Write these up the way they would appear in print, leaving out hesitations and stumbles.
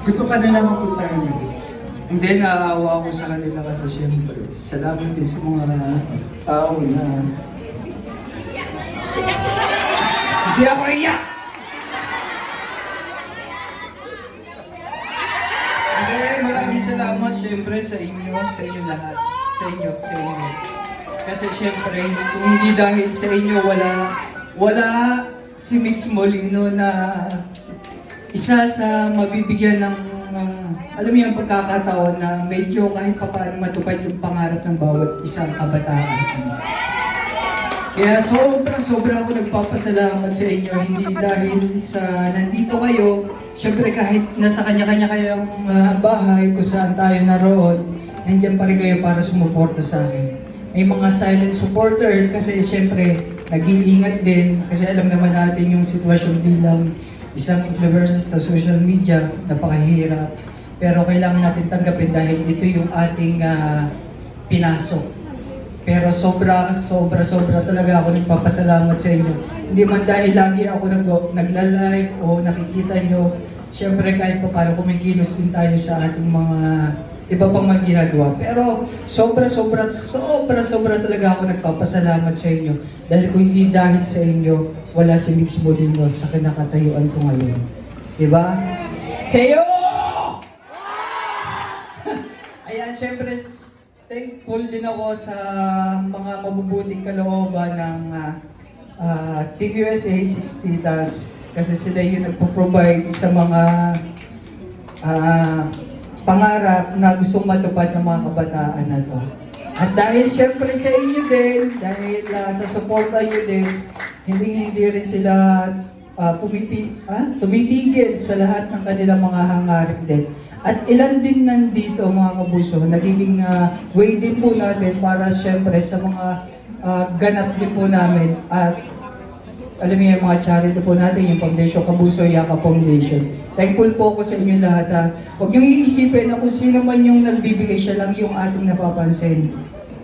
Gusto ka na lang mapuntahan mo. Hindi, naaawa ako sa kanila kasi siyempre, salamat din sa mga tao na hindi ako iyak! Hindi, maraming salamat siyempre sa inyo lahat. Sa inyo. Kasi siyempre, kung hindi dahil sa inyo, wala si Mix Molino na isa sa mabibigyan ng alam mo yung pagkakataon na medyo kahit pa paano matupad yung pangarap ng bawat isang kabataan. Kaya sobra ako nagpapasalamat sa inyo, hindi dahil sa nandito kayo, syempre kahit nasa kanya-kanya kayong bahay kung saan tayo naroon, nandiyan pa rin kayo para sumuporta sa akin. May mga silent supporter kasi syempre nag-iingat din kasi alam naman natin yung sitwasyon bilang isang influencer sa social media, napakahirap. Pero kailangan natin tanggapin dahil ito yung ating pinasok. Pero sobra talaga ako nagpapasalamat sa inyo. Hindi man dahil lagi ako nagla-live o nakikita nyo, syempre kahit pa paano kumikilos din tayo sa ating mga iba pang mga ginagawa. Pero sobra talaga ako nagpapasalamat sa inyo. Dahil kung hindi dahil sa inyo, wala si Mix Molino sa kinakatayuan ko ngayon. Diba? Sayo! Ayan, syempre, thankful din ako sa mga mabubuting kalooban ng Team USA 60 kasi sila yung nagpo-provide sa mga pangarap na gustong matupad ng mga kabataan na to. At dahil syempre sa inyo din, dahil sa suporta nyo din, hindi rin sila tumitigil sa lahat ng kanilang mga hangarin din. At ilan din nandito mga kabuso, nagiging way din po natin para syempre sa mga ganap din po namin. At alam niyo yung mga charity po natin, yung Foundation Kabuso Yaka Foundation. Thankful po ako sa inyo lahat. Huwag niyong iisipin na kung sino man yung nagbibigay, siya lang yung ating napapansin.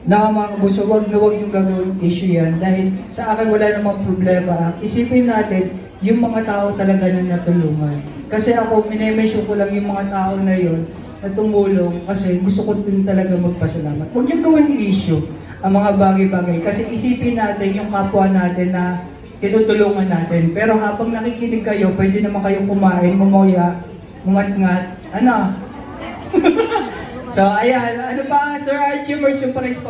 Na mga kabuso, huwag yung gagawin issue yan. Dahil sa akin wala namang problema. Isipin natin, yung mga tao talaga na natulungan. Kasi ako, minemention ko lang yung mga tao na yun na tumulong kasi gusto ko din talaga magpasalamat. Huwag niyong gawin issue ang mga bagay-bagay. Kasi isipin natin yung kapwa natin na tinutulungan natin. Pero habang nakikinig kayo, pwede naman kayong kumain, mumuya, umat-ngat. Ano? So, ayan. Ano ba, Sir Archie, mercy pa